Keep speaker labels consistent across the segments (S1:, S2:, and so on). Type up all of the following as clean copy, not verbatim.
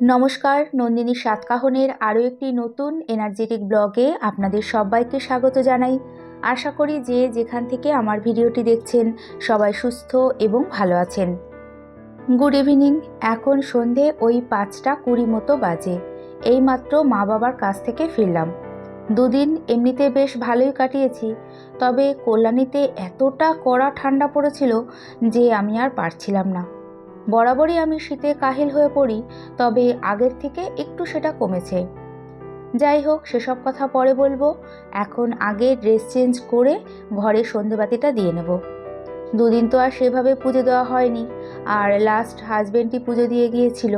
S1: নমস্কার, নন্দিনী সাতকাহনের আরও একটি নতুন এনার্জেটিক ব্লগে আপনাদের সবাইকে স্বাগত জানাই। আশা করি যে যেখান থেকে আমার ভিডিওটি দেখছেন সবাই সুস্থ এবং ভালো আছেন। Good evening. এখন সন্ধে ওই 5:20 মতো বাজে। এইমাত্র মা বাবার কাছ থেকে ফিরলাম। দুদিন এমনিতে বেশ ভালোই কাটিয়েছি, তবে কল্যাণীতে এতটা কড়া ঠান্ডা পড়েছিল যে আমি আর পারছিলাম না। বরাবরই আমি শীতে কাহিল হয়ে পড়ি, তবে আগের থেকে একটু সেটা কমেছে। যাই হোক, সেসব কথা পরে বলবো। এখন আগে ড্রেস চেঞ্জ করে ঘরে সন্ধেবাতিটা দিয়ে নেব। দুদিন তো আর সেভাবে পুজো দেওয়া হয়নি, আর লাস্ট হাজবেন্ডই পুজো দিয়ে গিয়েছিল।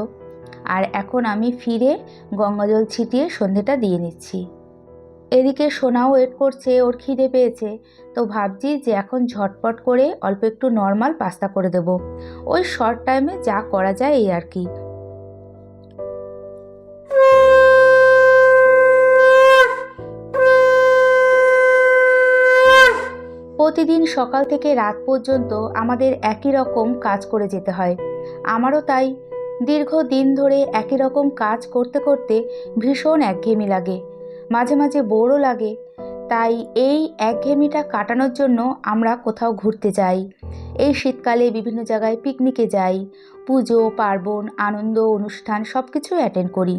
S1: আর এখন আমি ফিরে গঙ্গাজল ছিটিয়ে সন্ধেটা দিয়ে নিচ্ছি। এদিকে সোনাও ওয়েট করছে, ওর খিদে পেয়েছে। তো ভাবছি যে এখন ঝটপট করে অল্প একটু নর্মাল পাস্তা করে দেব। ওই শর্ট টাইমে যা করা যায় এই আর কি। প্রতিদিন সকাল থেকে রাত পর্যন্ত আমাদের একই রকম কাজ করে যেতে হয়। আমারও তাই। দীর্ঘ দিন ধরে একই রকম কাজ করতে করতে ভীষণ একঘেয়েমি লাগে, মাঝে মাঝে বোরও লাগে। তাই এই একঘেয়েমিটা কাটানোর জন্য আমরা কোথাও ঘুরতে যাই। এই শীতকালে বিভিন্ন জায়গায় পিকনিকে যাই, পুজো পার্বণ আনন্দ অনুষ্ঠান সব কিছুই অ্যাটেন্ড করি।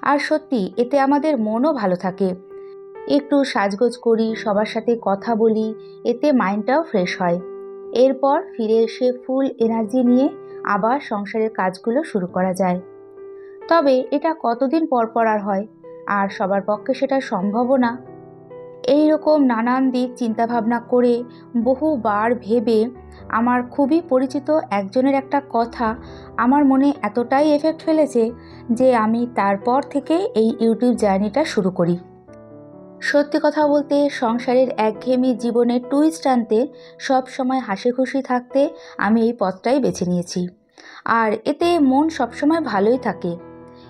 S1: আর সত্যি এতে আমাদের মনও ভালো থাকে। একটু সাজগোজ করি, সবার সাথে কথা বলি, এতে মাইন্ডটাও ফ্রেশ হয়। এরপর ফিরে এসে ফুল এনার্জি নিয়ে আবার সংসারের কাজগুলো শুরু করা যায়। তবে এটা কতদিন পর পর আর হয়, আর সবার পক্ষে সেটা সম্ভবও না। এই রকম নানান দিক চিন্তাভাবনা করে বহুবার ভেবে আমার খুবই পরিচিত একজনের একটা কথা আমার মনে এতটাই এফেক্ট ফেলেছে যে আমি তারপর থেকে এই ইউটিউব জার্নিটা শুরু করি। সত্যি কথা বলতে, সংসারের একঘেয়েমি জীবনের টুইস্ট আনতে সব সময় হাসি খুশি থাকতে আমি এই পথটাই বেছে নিয়েছি। আর এতে মন সবসময় ভালোই থাকে।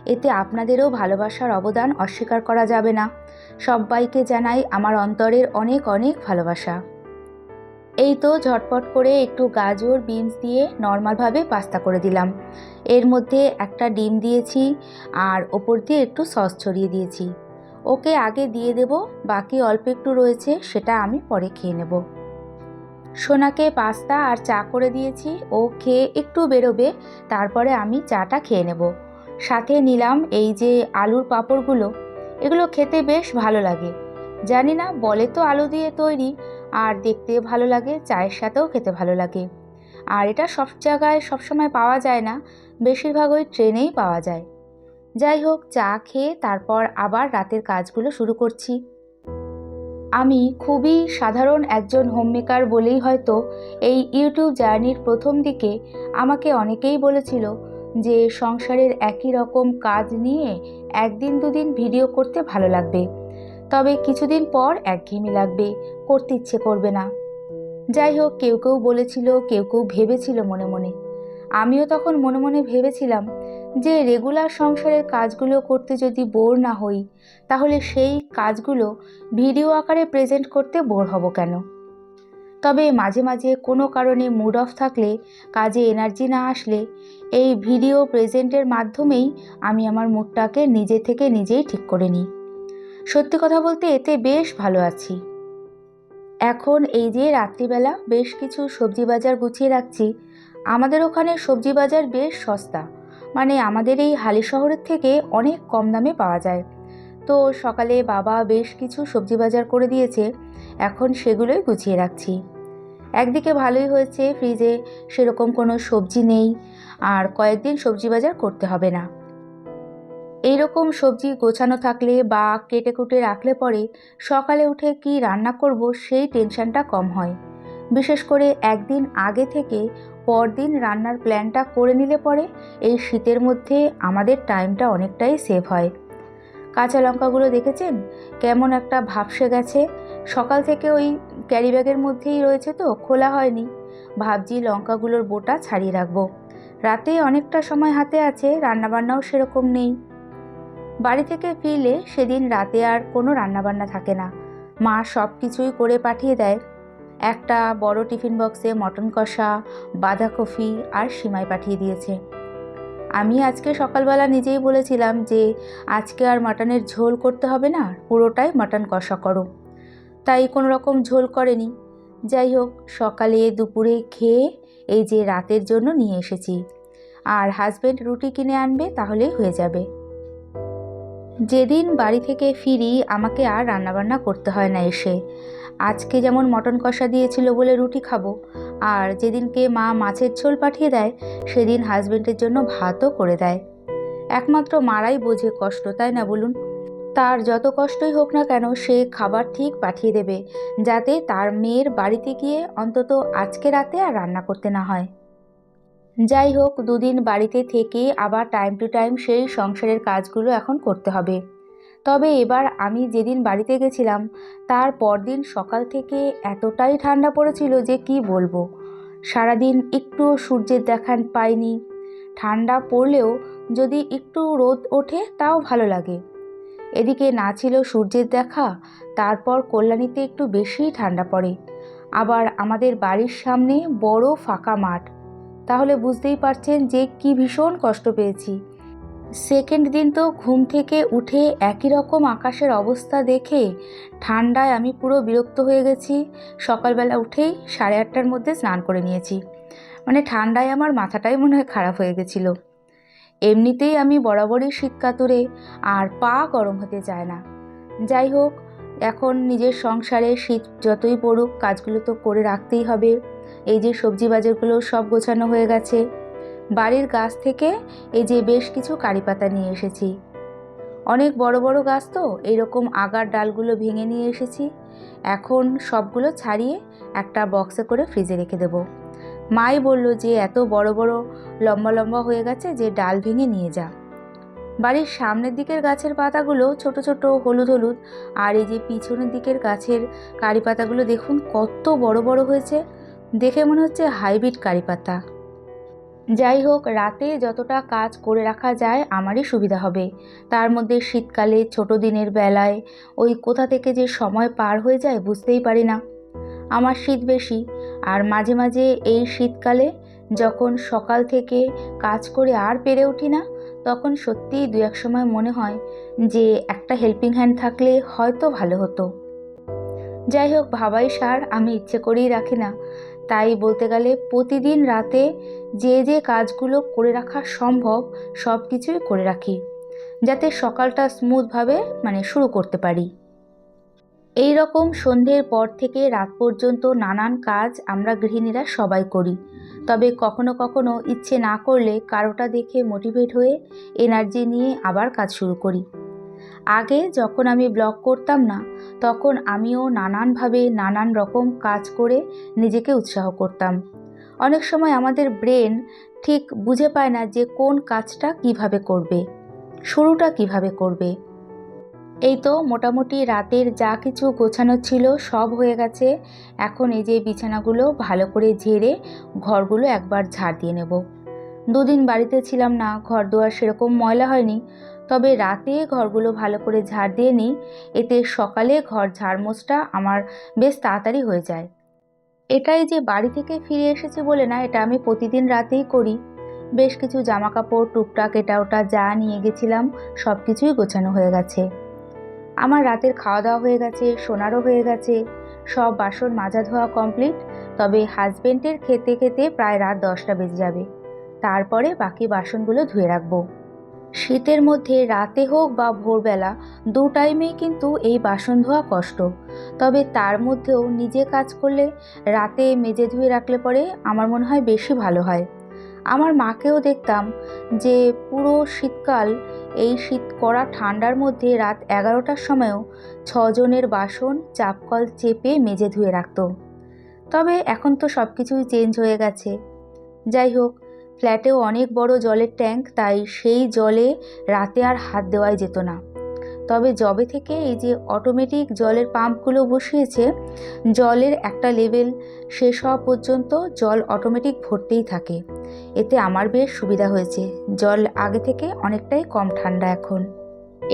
S1: এতে আপনাদেরও ভালোবাসার অবদান অস্বীকার করা যাবে না। সবাইকে জানাই আমার অন্তরের অনেক অনেক ভালোবাসা। এই তো ঝটপট করে একটু গাজর বিনস দিয়ে নর্মালভাবে পাস্তা করে দিলাম। এর মধ্যে একটা ডিম দিয়েছি, আর ওপর দিয়ে একটু সস ছড়িয়ে দিয়েছি। ওকে আগে দিয়ে দেব, বাকি অল্প একটু রয়েছে সেটা আমি পরে খেয়ে নেব। সোনাকে পাস্তা আর চা করে দিয়েছি, ও খেয়ে একটু বেরোবে, তারপরে আমি চাটা খেয়ে নেব। সাথে নিলাম এই যে আলুর পাঁপড়গুলো। এগুলো খেতে বেশ ভালো লাগে। জানি না, বলে তো আলু দিয়ে তৈরি, আর দেখতে ভালো লাগে, চায়ের সাথেও খেতে ভালো লাগে। আর এটা সব জায়গায় সবসময় পাওয়া যায় না, বেশিরভাগ ওই ট্রেনেই পাওয়া যায়। যাই হোক, চা খেয়ে তারপর আবার রাতের কাজগুলো শুরু করছি। আমি খুবই সাধারণ একজন হোমমেকার বলেই হয়তো এই ইউটিউব জার্নির প্রথম দিকে আমাকে অনেকেই বলেছিল যে সংসারের একই রকম কাজ নিয়ে একদিন দুদিন ভিডিও করতে ভালো লাগবে, তবে কিছুদিন পর একঘেয়েমি লাগবে, করতে ইচ্ছে করবে না। যাই হোক, কেউ কেউ বলেছিল, কেউ কেউ ভেবেছিল মনে মনে। আমিও তখন মনে মনে ভেবেছিলাম যে রেগুলার সংসারের কাজগুলো করতে যদি বোর না হই, তাহলে সেই কাজগুলো ভিডিও আকারে প্রেজেন্ট করতে বোর হব কেন। তবে মাঝে মাঝে কোনো কারণে মুড অফ থাকলে, কাজে এনার্জি না আসলে, এই ভিডিও প্রেজেন্টের মাধ্যমেই আমি আমার মুডটাকে নিজে থেকে নিজেই ঠিক করে নিই। সত্যি কথা বলতে এতে বেশ ভালো আছি। এখন এই যে রাত্রিবেলা বেশ কিছু সবজি বাজার গুছিয়ে রাখছি। আমাদের ওখানে সবজি বাজার বেশ সস্তা, মানে আমাদের এই হালি শহরের থেকে অনেক কম দামে পাওয়া যায়। তো সকালে বাবা বেশ কিছু সবজি বাজার করে দিয়েছে, এখন সেগুলোই গুছিয়ে রাখছি। একদিকে ভালোই হয়েছে, ফ্রিজে সেরকম কোনো সবজি নেই, আর কয়েকদিন সবজি বাজার করতে হবে না। এই রকম সবজি গোছানো থাকলে বা কেটে কুটে রাখলে পরে সকালে উঠে কি রান্না করব সেই টেনশনটা কম হয়। বিশেষ করে একদিন আগে থেকে পরদিন রান্নার প্ল্যানটা করে নিলে পরে এই শীতের মধ্যে আমাদের টাইমটা অনেকটাই সেভ হয়। কাঁচা লঙ্কাগুলো দেখেছেন কেমন একটা ভাপসে গেছে? সকাল থেকে ওই ক্যারি ব্যাগের মধ্যেই রয়েছে, তো খোলা হয়নি। ভাবছি লঙ্কাগুলোর বোটা ছাড়িয়ে রাখবো। রাতে অনেকটা সময় হাতে আছে, রান্নাবান্নাও সেরকম নেই। বাড়ি থেকে ফিরলে সেদিন রাতে আর কোনো রান্নাবান্না থাকে না, মা সব কিছুই করে পাঠিয়ে দেয়। একটা বড় টিফিন বক্সে মটন কষা, বাঁধাকপি আর সিমাই পাঠিয়ে দিয়েছে। আমি আজকে সকালবেলা নিজেই বলেছিলাম যে আজকে আর মাটনের ঝোল করতে হবে না, পুরোটাই মাটন কষা করো। তাই কোনো রকম ঝোল করেনি। যাই হোক, সকালে দুপুরে খেয়ে এই যে রাতের জন্য নিয়ে এসেছি। আর হাজব্যান্ড রুটি কিনে আনবে, তাহলেই হয়ে যাবে। যেদিন বাড়ি থেকে ফিরি আমাকে আর রান্নাবান্না করতে হয় না এসে। আজকে যেমন মটন কষা দিয়েছিল বলে রুটি খাবো, আর যেদিনকে মা মাছের ঝোল পাঠিয়ে দেয় সেদিন হাজব্যান্ডের জন্য ভাতও করে দেয়। একমাত্র মারাই বোঝে কষ্ট, তাই না বলুন? তার যত কষ্টই হোক না কেন, সে খাবার ঠিক পাঠিয়ে দেবে, যাতে তার মেয়ের বাড়িতে গিয়ে অন্তত আজকে রাতে আর রান্না করতে না হয়। যাই হোক, দুদিন বাড়িতে থেকে আবার টাইম টু টাইম সেই সংসারের কাজগুলো এখন করতে হবে। তবে এবার আমি যেদিন বাড়িতে গেছিলাম তার পরদিন সকাল থেকে এতটাই ঠান্ডা পড়েছিল যে কি বলবো। সারাদিন একটুও সূর্যের দেখা পাইনি। ঠান্ডা পড়লেও যদি একটু রোদ ওঠে তাও ভালো লাগে। এদিকে না ছিল সূর্যের দেখা, তারপর কল্যাণীতে একটু বেশিই ঠান্ডা পড়ে। আবার আমাদের বাড়ির সামনে বড় ফাঁকা মাঠ, তাহলে বুঝতেই পারছেন যে কি ভীষণ কষ্ট পেয়েছি। সেকেন্ড দিন তো ঘুম থেকে উঠে একই রকম আকাশের অবস্থা দেখে ঠান্ডায় আমি পুরো বিরক্ত হয়ে গেছি। সকালবেলা উঠেই 8:30টার মধ্যে স্নান করে নিয়েছি। মানে ঠান্ডায় আমার মাথাটাই মনে হয় খারাপ হয়ে গেছিল। এমনিতেই আমি বরাবরই শীত কাতুরে, আর পা গরম হতে চায় না। যাই হোক, এখন নিজের সংসারে শীত যতই পড়ুক কাজগুলো তো করে রাখতেই হবে। এই যে সবজি বাজারগুলো সব গোছানো হয়ে গেছে। বাড়ির গাছ থেকে এই যে বেশ কিছু কারি পাতা নিয়ে এসেছি। অনেক বড় বড় গাছ তো, এইরকম আগার ডালগুলো ভেঙে নিয়ে এসেছি। এখন সবগুলো ছাড়িয়ে একটা বক্সে করে ফ্রিজে রেখে দেব। মাই বলল যে এত বড় বড় লম্বা লম্বা হয়ে গেছে, যে ডাল ভেঙে নিয়ে যা। বাড়ির সামনের দিকের গাছের পাতাগুলো ছোট ছোট হলুদ হলুদ, আর এই যে পিছনের দিকের গাছের কারি পাতাগুলো দেখুন কত বড় বড় হয়েছে। দেখে মনে হচ্ছে হাইব্রিড কারি পাতা। যাই হোক, রাতে যতটা কাজ করে রাখা যায় আমারই সুবিধা হবে। তার মধ্যে শীতকালে ছোট দিনের বেলায় ওই কোথা থেকে যে সময় পার হয়ে যায় বুঝতেই পারি না। আমার শীত বেশি, আর মাঝে মাঝে এই শীতকালে যখন সকাল থেকে কাজ করে আর পেরে উঠি না, তখন সত্যিই দু এক সময় মনে হয় যে একটা হেল্পিং হ্যান্ড থাকলে হয়তো ভালো হতো। যাই হোক, ভাবাই সার, আমি ইচ্ছে করেই রাখি না। তাই বলতে গেলে প্রতিদিন রাতে যে যে কাজগুলো করে রাখা সম্ভব সব কিছুই করে রাখি, যাতে সকালটা স্মুথভাবে শুরু করতে পারি। এই রকম সন্ধ্যের পর থেকে রাত পর্যন্ত নানান কাজ আমরা গৃহিণীরা সবাই করি। তবে কখনো কখনো ইচ্ছে না করলে কারোটা দেখে মোটিভেট হয়ে এনার্জি নিয়ে আবার কাজ শুরু করি। আগে যখন আমি ব্লগ করতাম না, তখন আমিও নানানভাবে নানান রকম কাজ করে নিজেকে উৎসাহ করতাম। অনেক সময় আমাদের ব্রেন ঠিক বুঝে পায় না যে কোন কাজটা কিভাবে করবে, শুরুটা কিভাবে করবে। এই তো মোটামুটি রাতের যা কিছু গোছানো ছিল সব হয়ে গেছে। এখন এই যে বিছানাগুলো ভালো করে ঝেড়ে ঘরগুলো একবার ঝাড় দিয়ে নেব। দুদিন বাড়িতে ছিলাম না, ঘর দুয়ার সেরকম ময়লা হয়নি। তবে রাতে ঘরগুলো ভালো করে ঝাড় দিয়ে নিই, এতে সকালে ঘর ঝাড়মোছটা আমার বেশ তাড়াতাড়ি হয়ে যায়। এটাই যে বাড়ি থেকে ফিরে এসেছি বলে না, এটা আমি প্রতিদিন রাতেই করি। বেশ কিছু জামা কাপড় টুকটাক এটা ওটা যা নিয়ে গেছিলাম সব কিছুই গোছানো হয়ে গেছে। আমার রাতের খাওয়া দাওয়া হয়ে গেছে, সোনারও হয়ে গেছে, সব বাসন মাজা ধোয়া কমপ্লিট। তবে হাজবেন্ডের খেতে খেতে প্রায় রাত 10টা বেজে যাবে। তারপরে বাকি বাসনগুলো ধুয়ে রাখবো। শীতের মধ্যে রাতে হোক বা ভোরবেলা, দু টাইমেই কিন্তু এই বাসন ধোয়া কষ্ট। তবে তার মধ্যেও নিজে কাজ করলে রাতে মেজে ধুয়ে রাখলে পরে আমার মনে হয় বেশি ভালো হয়। আমার মাকেও দেখতাম যে পুরো শীতকাল, এই শীত কড়া ঠান্ডার মধ্যে রাত 11টার সময়ও 6জনের বাসন চাপকল চেপে মেজে ধুয়ে রাখতো। তবে এখন তো সব কিছুই চেঞ্জ হয়ে গেছে। যাই হোক, ফ্ল্যাটেও অনেক বড় জলের ট্যাঙ্ক, তাই সেই জলে রাতে আর হাত দেওয়াই যেত না। তবে যবে থেকে এই যে অটোমেটিক জলের পাম্পগুলো বসিয়েছে, জলের একটা লেভেল শেষ হওয়া পর্যন্ত জল অটোমেটিক ভরতেই থাকে। এতে আমার বেশ সুবিধা হয়েছে, জল আগে থেকে অনেকটাই কম ঠান্ডা এখন।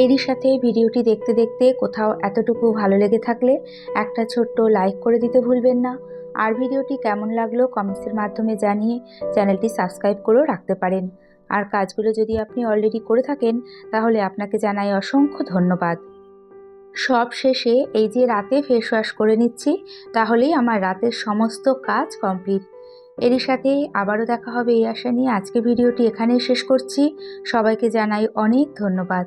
S1: এরই সাথে ভিডিওটি দেখতে দেখতে কোথাও এতটুকু ভালো লেগে থাকলে একটা ছোট্ট লাইক করে দিতে ভুলবেন না। আর ভিডিওটি কেমন লাগলো কমেন্টসের মাধ্যমে জানিয়ে চ্যানেলটি সাবস্ক্রাইব করেও রাখতে পারেন। আর কাজগুলো যদি আপনি অলরেডি করে থাকেন তাহলে আপনাকে জানাই অসংখ্য ধন্যবাদ। সব শেষে এই যে রাতে ফেস ওয়াশ করে নিচ্ছি, তাহলেই আমার রাতের সমস্ত কাজ কমপ্লিট। এরই সাথে আবারও দেখা হবে এই আশা নিয়ে আজকে ভিডিওটি এখানেই শেষ করছি। সবাইকে জানাই অনেক ধন্যবাদ।